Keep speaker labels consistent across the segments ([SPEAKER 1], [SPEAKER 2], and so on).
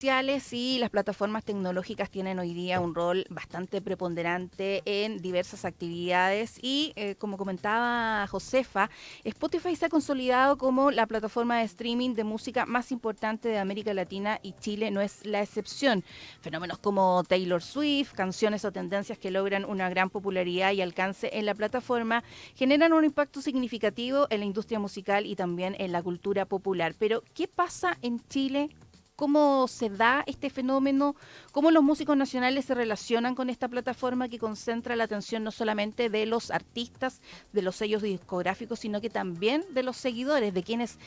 [SPEAKER 1] Sociales y las plataformas tecnológicas tienen hoy día un rol bastante preponderante en diversas actividades y como comentaba Josefa, Spotify se ha consolidado como la plataforma de streaming de música más importante de América Latina y Chile no es la excepción. Fenómenos como Taylor Swift, canciones o tendencias que logran una gran popularidad y alcance en la plataforma generan un impacto significativo en la industria musical y también en la cultura popular. Pero, ¿qué pasa en Chile? ¿Cómo se da este fenómeno? ¿Cómo los músicos nacionales se relacionan con esta plataforma que concentra la atención no solamente de los artistas, de los sellos discográficos, sino que también de los seguidores, de quienes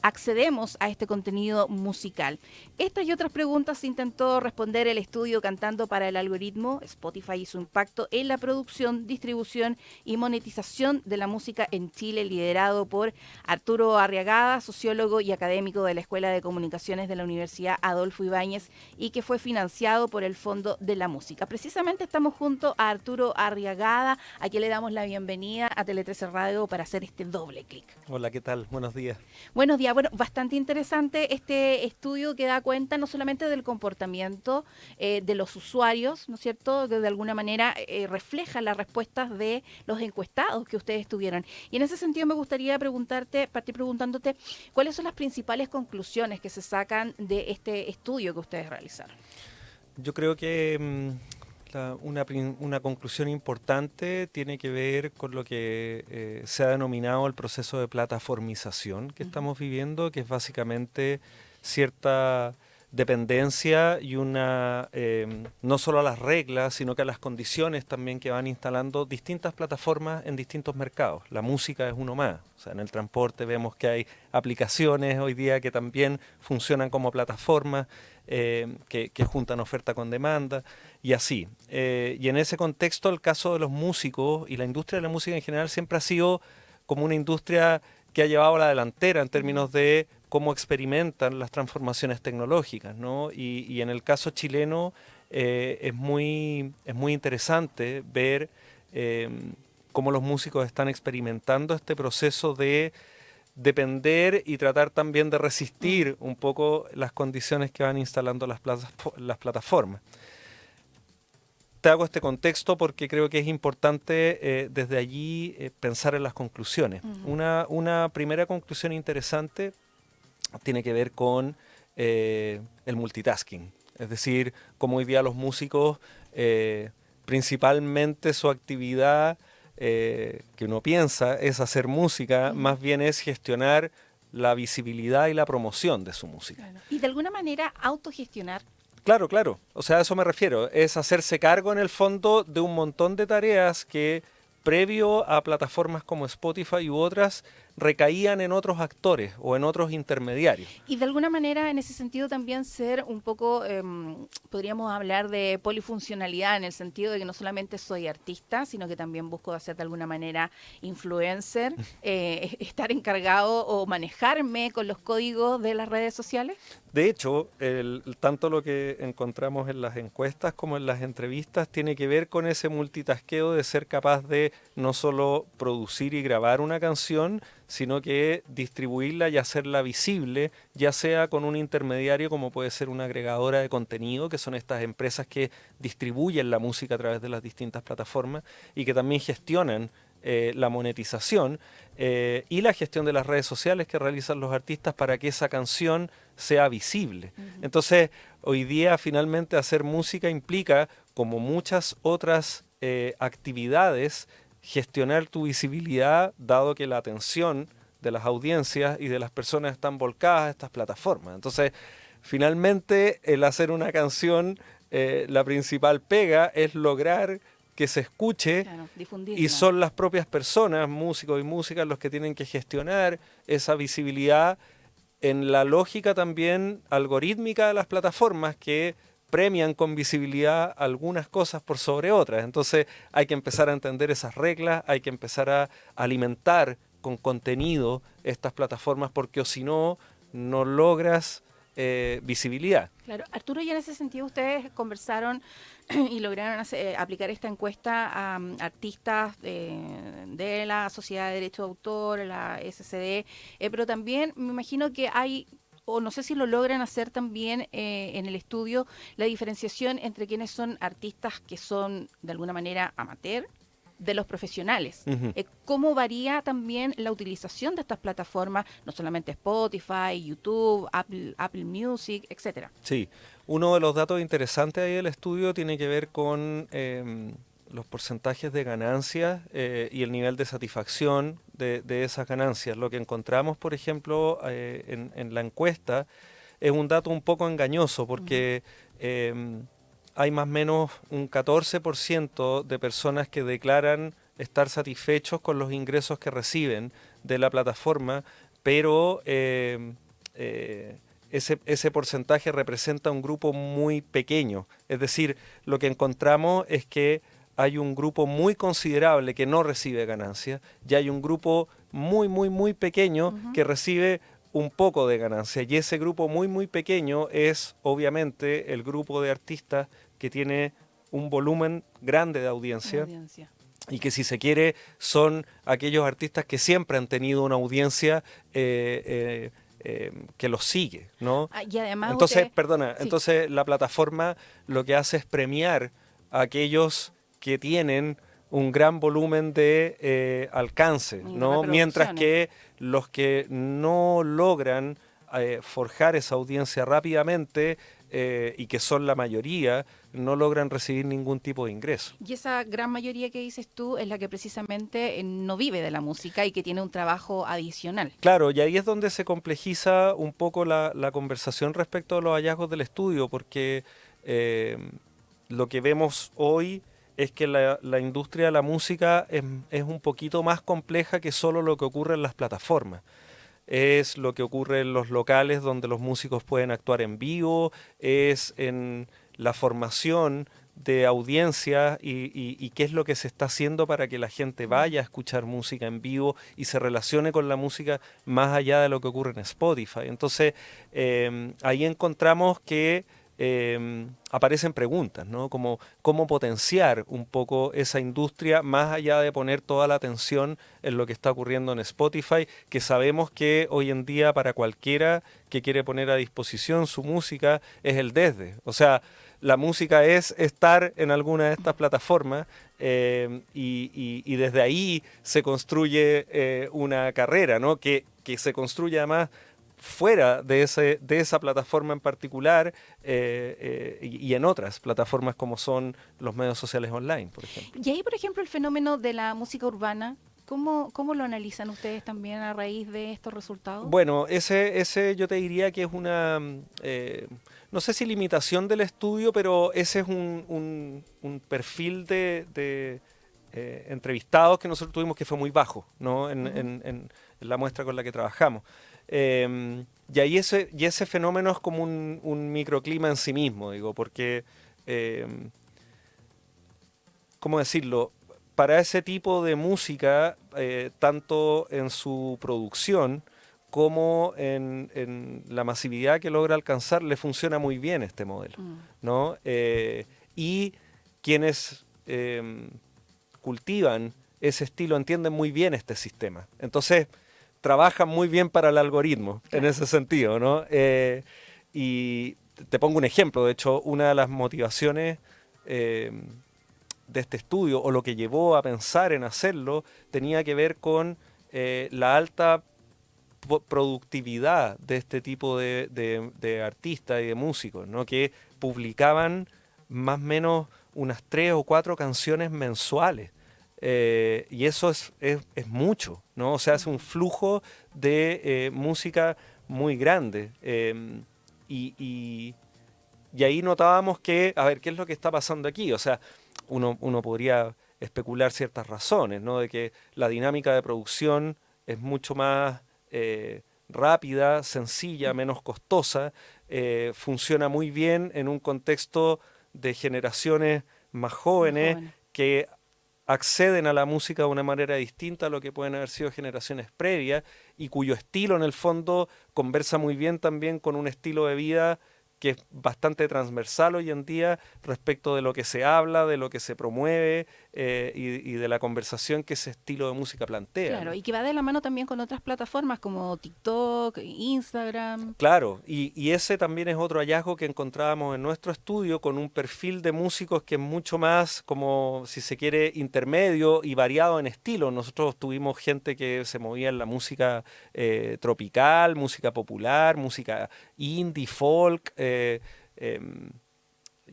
[SPEAKER 1] accedemos a este contenido musical? Estas y otras preguntas intentó responder el estudio Cantando para el Algoritmo, Spotify y su impacto en la producción, distribución y monetización de la música en Chile, liderado por Arturo Arriagada, sociólogo y académico de la Escuela de Comunicaciones de la Universidad Adolfo Ibáñez y que fue financiado por el Fondo de la Música. Precisamente estamos junto a Arturo Arriagada, a quien le damos la bienvenida a Tele 13 Radio para hacer este doble clic.
[SPEAKER 2] Hola, ¿qué tal? Buenos días.
[SPEAKER 1] Buenos días. Bueno, bastante interesante este estudio que da cuenta no solamente del comportamiento de los usuarios, ¿no es cierto?, que de alguna manera refleja las respuestas de los encuestados que ustedes tuvieron. Y en ese sentido me gustaría partir preguntándote, ¿cuáles son las principales conclusiones que se sacan de este estudio que ustedes realizaron?
[SPEAKER 2] Yo creo que una conclusión importante tiene que ver con lo que se ha denominado el proceso de plataformización que estamos viviendo, que es básicamente cierta dependencia y no solo a las reglas, sino que a las condiciones también que van instalando distintas plataformas en distintos mercados. La música es uno más. O sea, en el transporte vemos que hay aplicaciones hoy día que también funcionan como plataformas, que juntan oferta con demanda y así. Y en ese contexto el caso de los músicos y la industria de la música en general siempre ha sido como una industria que ha llevado a la delantera en términos de cómo experimentan las transformaciones tecnológicas, ¿no? Y en el caso chileno es muy interesante ver cómo los músicos están experimentando este proceso de depender y tratar también de resistir un poco las condiciones que van instalando las plataformas. Te hago este contexto porque creo que es importante desde allí pensar en las conclusiones. Una primera conclusión interesante tiene que ver con el multitasking. Es decir, como hoy día los músicos, principalmente su actividad que uno piensa es hacer música, más bien es gestionar la visibilidad y la promoción de su música.
[SPEAKER 1] Claro. Y de alguna manera autogestionar.
[SPEAKER 2] Claro, claro. O sea, a eso me refiero. Es hacerse cargo en el fondo de un montón de tareas que previo a plataformas como Spotify u otras recaían en otros actores o en otros intermediarios.
[SPEAKER 1] Y de alguna manera, en ese sentido, también ser un poco, podríamos hablar de polifuncionalidad, en el sentido de que no solamente soy artista, sino que también busco hacer de alguna manera influencer, estar encargado o manejarme con los códigos de las redes sociales.
[SPEAKER 2] De hecho, tanto lo que encontramos en las encuestas como en las entrevistas tiene que ver con ese multitaskeo de ser capaz de no solo producir y grabar una canción, sino que distribuirla y hacerla visible, ya sea con un intermediario como puede ser una agregadora de contenido, que son estas empresas que distribuyen la música a través de las distintas plataformas y que también gestionan la monetización y la gestión de las redes sociales que realizan los artistas para que esa canción sea visible. Entonces, hoy día finalmente hacer música implica, como muchas otras actividades, gestionar tu visibilidad, dado que la atención de las audiencias y de las personas están volcadas a estas plataformas. Entonces, finalmente, el hacer una canción, la principal pega es lograr que se escuche,
[SPEAKER 1] Claro,
[SPEAKER 2] y
[SPEAKER 1] difundirla.
[SPEAKER 2] son las propias personas, músicos y músicas, los que tienen que gestionar esa visibilidad en la lógica también algorítmica de las plataformas que premian con visibilidad algunas cosas por sobre otras. Entonces hay que empezar a entender esas reglas, hay que empezar a alimentar con contenido estas plataformas porque o si no, no logras visibilidad.
[SPEAKER 1] Claro, Arturo, y en ese sentido ustedes conversaron y lograron aplicar esta encuesta a artistas de la Sociedad de Derecho de Autor, la SCD, pero también me imagino que hay o no sé si lo logran hacer también en el estudio, la diferenciación entre quienes son artistas que son de alguna manera amateur de los profesionales.
[SPEAKER 2] Ujú.
[SPEAKER 1] ¿Cómo varía también la utilización de estas plataformas, no solamente Spotify, YouTube, Apple Music, etcétera?
[SPEAKER 2] Sí, uno de los datos interesantes ahí del estudio tiene que ver con los porcentajes de ganancias y el nivel de satisfacción de esas ganancias. Lo que encontramos, por ejemplo, en la encuesta es un dato un poco engañoso porque hay más o menos un 14% de personas que declaran estar satisfechos con los ingresos que reciben de la plataforma, pero ese porcentaje representa un grupo muy pequeño. Es decir, lo que encontramos es que hay un grupo muy considerable que no recibe ganancias y hay un grupo muy, muy, muy pequeño que recibe un poco de ganancia. Y ese grupo muy, muy pequeño es obviamente el grupo de artistas que tiene un volumen grande de
[SPEAKER 1] La
[SPEAKER 2] audiencia
[SPEAKER 1] audiencia.
[SPEAKER 2] y que si se quiere son aquellos artistas que siempre han tenido una audiencia que los sigue, ¿no?
[SPEAKER 1] Y además
[SPEAKER 2] Entonces,
[SPEAKER 1] usted,
[SPEAKER 2] perdona,
[SPEAKER 1] sí,
[SPEAKER 2] entonces la plataforma lo que hace es premiar a aquellos que tienen un gran volumen de alcance,
[SPEAKER 1] y
[SPEAKER 2] ¿no? Mientras
[SPEAKER 1] reproducciones.
[SPEAKER 2] que los que no logran forjar esa audiencia rápidamente y que son la mayoría, no logran recibir ningún tipo de ingreso.
[SPEAKER 1] Y esa gran mayoría que dices tú es la que precisamente no vive de la música y que tiene un trabajo adicional.
[SPEAKER 2] Claro, y ahí es donde se complejiza un poco la conversación respecto a los hallazgos del estudio, porque eh, lo que vemos hoy es que la industria de la música es un poquito más compleja que solo lo que ocurre en las plataformas. Es lo que ocurre en los locales donde los músicos pueden actuar en vivo, es en la formación de audiencias y qué es lo que se está haciendo para que la gente vaya a escuchar música en vivo y se relacione con la música más allá de lo que ocurre en Spotify. Entonces, ahí encontramos que aparecen preguntas, ¿no? Como cómo potenciar un poco esa industria más allá de poner toda la atención en lo que está ocurriendo en Spotify, que sabemos que hoy en día para cualquiera que quiere poner a disposición su música es el desde. O sea, la música es estar en alguna de estas plataformas y desde ahí se construye una carrera, ¿no? Que se construye además fuera de esa plataforma en particular y en otras plataformas como son los medios sociales online, por ejemplo.
[SPEAKER 1] Y ahí, por ejemplo, el fenómeno de la música urbana, ¿cómo lo analizan ustedes también a raíz de estos resultados?
[SPEAKER 2] Bueno, ese yo te diría que es una, no sé si limitación del estudio, pero ese es un perfil de entrevistados que nosotros tuvimos que fue muy bajo, ¿no?
[SPEAKER 1] Ujú.
[SPEAKER 2] En la muestra con la que trabajamos. Y ahí ese fenómeno es como un microclima en sí mismo, digo, porque, eh, ¿cómo decirlo? Para ese tipo de música, tanto en su producción como en la masividad que logra alcanzar, le funciona muy bien este modelo,
[SPEAKER 1] Mm.
[SPEAKER 2] ¿no? Y quienes cultivan ese estilo entienden muy bien este sistema. Entonces, trabajan muy bien para el algoritmo en
[SPEAKER 1] Claro.
[SPEAKER 2] ese sentido, ¿no? Y te pongo un ejemplo, de hecho, una de las motivaciones eh, de este estudio, o lo que llevó a pensar en hacerlo, tenía que ver con la alta productividad de este tipo de artistas y de músicos, ¿no? Que publicaban más o menos unas 3 o 4 canciones mensuales. Y eso es mucho, ¿no? O sea, es un flujo de música muy grande. Y, y ahí notábamos que, a ver, ¿qué es lo que está pasando aquí? O sea, uno podría especular ciertas razones, ¿no? De que la dinámica de producción es mucho más rápida, sencilla, menos costosa, funciona muy bien en un contexto de generaciones más
[SPEAKER 1] Más
[SPEAKER 2] jóvenes
[SPEAKER 1] jóvenes.
[SPEAKER 2] que acceden a la música de una manera distinta a lo que pueden haber sido generaciones previas y cuyo estilo en el fondo conversa muy bien también con un estilo de vida que es bastante transversal hoy en día respecto de lo que se habla, de lo que se promueve y de la conversación que ese estilo de música plantea.
[SPEAKER 1] Claro,
[SPEAKER 2] ¿no?
[SPEAKER 1] y que va de la mano también con otras plataformas como TikTok, Instagram.
[SPEAKER 2] Claro, y ese también es otro hallazgo que encontrábamos en nuestro estudio con un perfil de músicos que es mucho más, como si se quiere, intermedio y variado en estilo. Nosotros tuvimos gente que se movía en la música tropical, música popular, música indie, folk,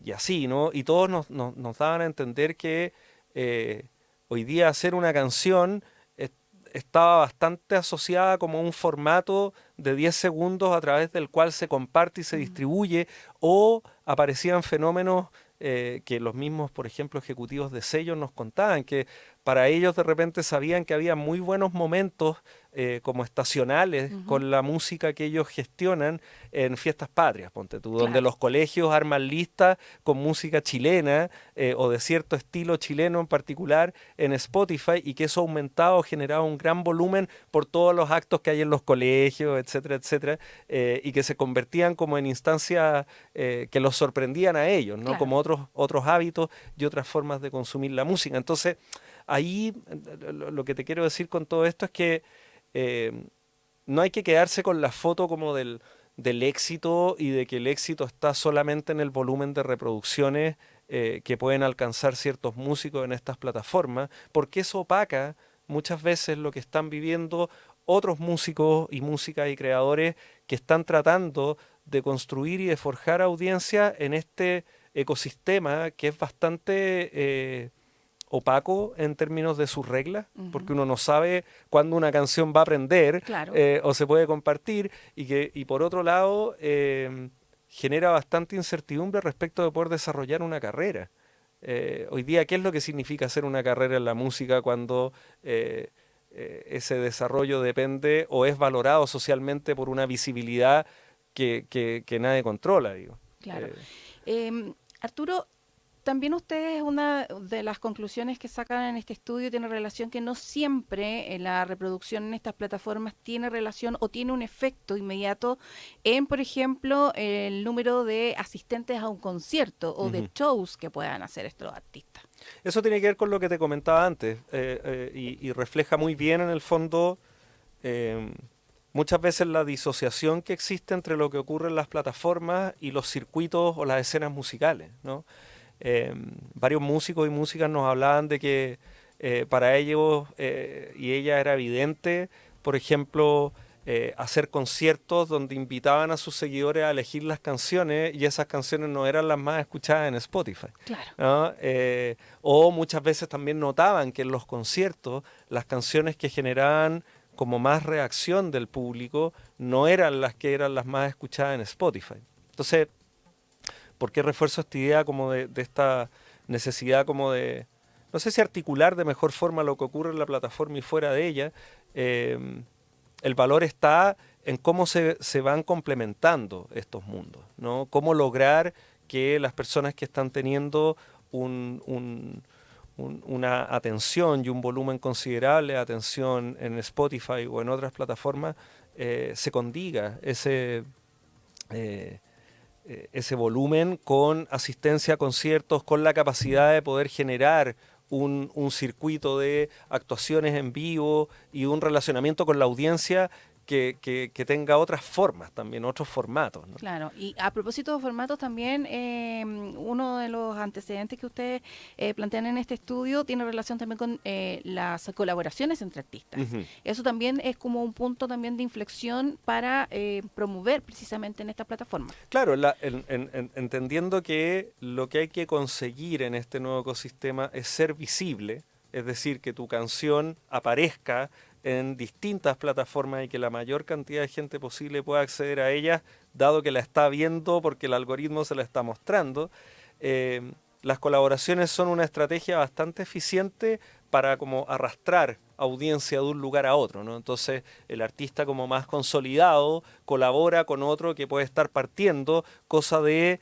[SPEAKER 2] y así, ¿no? Y todos nos daban a entender que hoy día hacer una canción estaba bastante asociada como a un formato de 10 segundos a través del cual se comparte y se distribuye, o aparecían fenómenos que los mismos, por ejemplo, ejecutivos de sellos nos contaban, que para ellos de repente sabían que había muy buenos momentos como estacionales con la música que ellos gestionan en fiestas patrias, ponte tú, donde
[SPEAKER 1] Claro.
[SPEAKER 2] los colegios arman listas con música chilena o de cierto estilo chileno en particular en Spotify, y que eso aumentaba o generaba un gran volumen por todos los actos que hay en los colegios, etcétera, etcétera, y que se convertían como en instancias que los sorprendían a ellos, ¿no?
[SPEAKER 1] Claro.
[SPEAKER 2] Como otros hábitos y otras formas de consumir la música. Entonces, ahí lo que te quiero decir con todo esto es que no hay que quedarse con la foto como del éxito y de que el éxito está solamente en el volumen de reproducciones que pueden alcanzar ciertos músicos en estas plataformas, porque eso opaca muchas veces lo que están viviendo otros músicos y músicas y creadores que están tratando de construir y de forjar audiencia en este ecosistema que es bastante opaco en términos de sus reglas, porque uno no sabe cuándo una canción va a aprender
[SPEAKER 1] Claro.
[SPEAKER 2] o se puede compartir, y por otro lado genera bastante incertidumbre respecto de poder desarrollar una carrera. Hoy día, ¿qué es lo que significa hacer una carrera en la música cuando ese desarrollo depende o es valorado socialmente por una visibilidad que nadie controla, digo?
[SPEAKER 1] Claro. Arturo, también ustedes, una de las conclusiones que sacan en este estudio tiene relación que no siempre la reproducción en estas plataformas tiene relación o tiene un efecto inmediato en, por ejemplo, el número de asistentes a un concierto o de shows que puedan hacer estos artistas.
[SPEAKER 2] Eso tiene que ver con lo que te comentaba antes y refleja muy bien en el fondo eh, muchas veces la disociación que existe entre lo que ocurre en las plataformas y los circuitos o las escenas musicales, ¿no? Varios músicos y músicas nos hablaban de que para ellos y ella era evidente, por ejemplo, hacer conciertos donde invitaban a sus seguidores a elegir las canciones y esas canciones no eran las más escuchadas en Spotify,
[SPEAKER 1] Claro.
[SPEAKER 2] ¿no? O muchas veces también notaban que en los conciertos las canciones que generaban como más reacción del público no eran las que eran las más escuchadas en Spotify. Entonces, ¿por qué refuerzo esta idea como de esta necesidad como de, no sé si articular de mejor forma lo que ocurre en la plataforma y fuera de ella? El valor está en cómo se van complementando estos mundos, ¿no? Cómo lograr que las personas que están teniendo una atención y un volumen considerable de atención en Spotify o en otras plataformas se condiga ese volumen con asistencia a conciertos, con la capacidad de poder generar un circuito de actuaciones en vivo y un relacionamiento con la audiencia que tenga otras formas también, otros formatos, ¿no?
[SPEAKER 1] Claro, y a propósito de formatos también, uno de los antecedentes que ustedes plantean en este estudio tiene relación también con las colaboraciones entre artistas. Eso también es como un punto también de inflexión para promover precisamente en esta plataforma.
[SPEAKER 2] Claro, entendiendo que lo que hay que conseguir en este nuevo ecosistema es ser visible, es decir, que tu canción aparezca en distintas plataformas y que la mayor cantidad de gente posible pueda acceder a ellas, dado que la está viendo porque el algoritmo se la está mostrando. Las colaboraciones son una estrategia bastante eficiente para como arrastrar audiencia de un lugar a otro, ¿no? Entonces el artista como más consolidado colabora con otro que puede estar partiendo, cosa de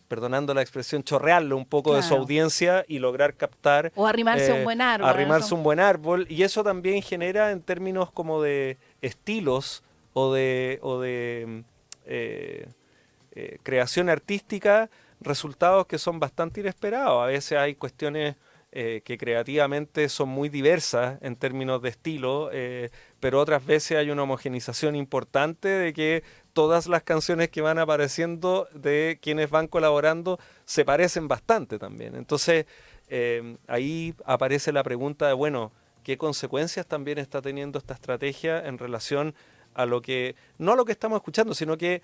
[SPEAKER 2] perdonando la expresión, chorrearle un poco de su
[SPEAKER 1] Claro.
[SPEAKER 2] audiencia y lograr captar,
[SPEAKER 1] O arrimarse a un buen árbol.
[SPEAKER 2] arrimarse un buen árbol. Y eso también genera en términos como de estilos o de creación artística resultados que son bastante inesperados. A veces hay cuestiones que creativamente son muy diversas en términos de estilo, pero otras veces hay una homogenización importante de que todas las canciones que van apareciendo de quienes van colaborando se parecen bastante también. Entonces, ahí aparece la pregunta de, bueno, ¿qué consecuencias también está teniendo esta estrategia en relación a lo que, no a lo que estamos escuchando, sino que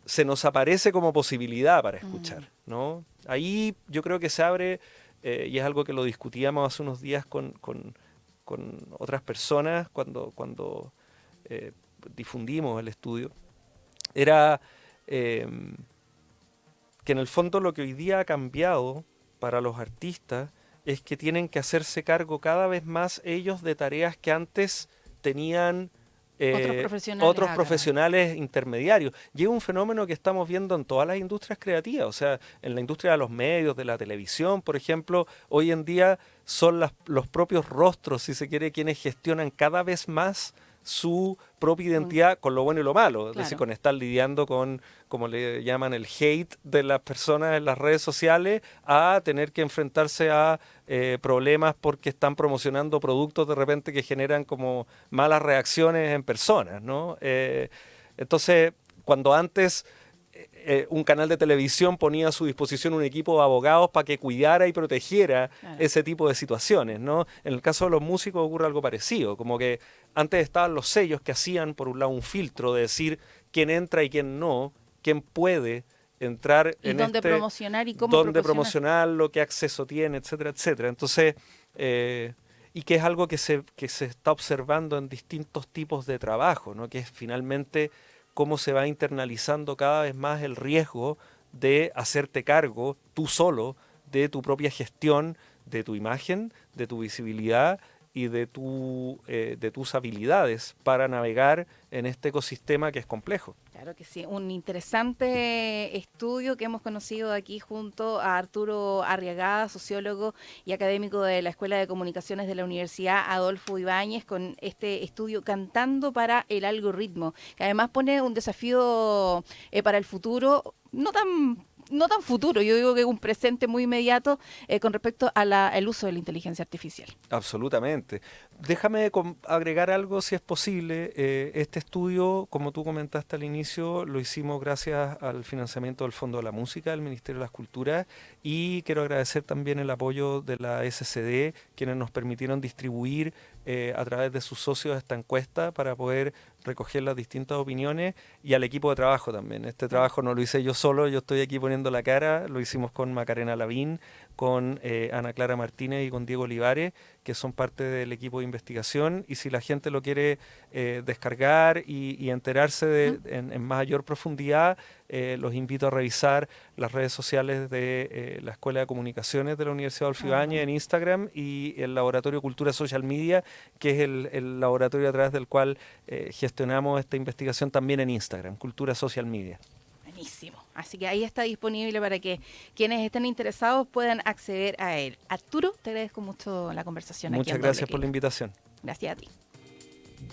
[SPEAKER 2] se nos aparece como posibilidad para escuchar, ¿no? Ahí yo creo que se abre, y es algo que lo discutíamos hace unos días con otras personas cuando difundimos el estudio, era que en el fondo lo que hoy día ha cambiado para los artistas es que tienen que hacerse cargo cada vez más ellos de tareas que antes tenían otros profesionales intermediarios. Y es un fenómeno que estamos viendo en todas las industrias creativas, o sea, en la industria de los medios, de la televisión, por ejemplo, hoy en día son los propios rostros, si se quiere, quienes gestionan cada vez más su propia identidad con lo bueno y lo malo, es decir, con estar lidiando con, como le llaman, el hate de las personas en las redes sociales, a tener que enfrentarse a problemas porque están promocionando productos de repente que generan como malas reacciones en personas, ¿no? Entonces, cuando antes un canal de televisión ponía a su disposición un equipo de abogados para que cuidara y protegiera ese tipo de situaciones, ¿no? En el caso de los músicos ocurre algo parecido, como que antes estaban los sellos que hacían, por un lado, un filtro de decir quién entra y quién no, quién puede entrar
[SPEAKER 1] y en dónde promocionar y cómo
[SPEAKER 2] dónde promocionarlo, qué acceso tiene, etcétera, etcétera. Entonces, y que es algo que se está observando en distintos tipos de trabajo, ¿no? Que es finalmente cómo se va internalizando cada vez más el riesgo de hacerte cargo tú solo de tu propia gestión, de tu imagen, de tu visibilidad y de tus habilidades para navegar en este ecosistema que es complejo.
[SPEAKER 1] Claro que sí, un interesante estudio que hemos conocido aquí junto a Arturo Arriagada, sociólogo y académico de la Escuela de Comunicaciones de la Universidad Adolfo Ibáñez, con este estudio Cantando para el Algoritmo, que además pone un desafío para el futuro, no tan futuro, yo digo que un presente muy inmediato con respecto al uso de la inteligencia artificial.
[SPEAKER 2] Absolutamente. Déjame agregar algo, si es posible. Este estudio, como tú comentaste al inicio, lo hicimos gracias al financiamiento del Fondo de la Música del Ministerio de las Culturas, y quiero agradecer también el apoyo de la SCD, quienes nos permitieron distribuir a través de sus socios esta encuesta para poder recoger las distintas opiniones, y al equipo de trabajo también. Este trabajo no lo hice yo solo, yo estoy aquí poniendo la cara, lo hicimos con Macarena Lavín, con Ana Clara Martínez y con Diego Olivares, que son parte del equipo de investigación, y si la gente lo quiere descargar y enterarse en mayor profundidad, los invito a revisar las redes sociales de la Escuela de Comunicaciones de la Universidad Adolfo Ibáñez en Instagram, y el Laboratorio Cultura Social Media, que es el laboratorio a través del cual gestionamos esta investigación también en Instagram, Cultura Social Media.
[SPEAKER 1] Buenísimo. Así que ahí está disponible para que quienes estén interesados puedan acceder a él. Arturo, te agradezco mucho la conversación.
[SPEAKER 2] Muchas
[SPEAKER 1] aquí en
[SPEAKER 2] gracias
[SPEAKER 1] Doble
[SPEAKER 2] por la
[SPEAKER 1] Clic.
[SPEAKER 2] invitación.
[SPEAKER 1] Gracias a ti.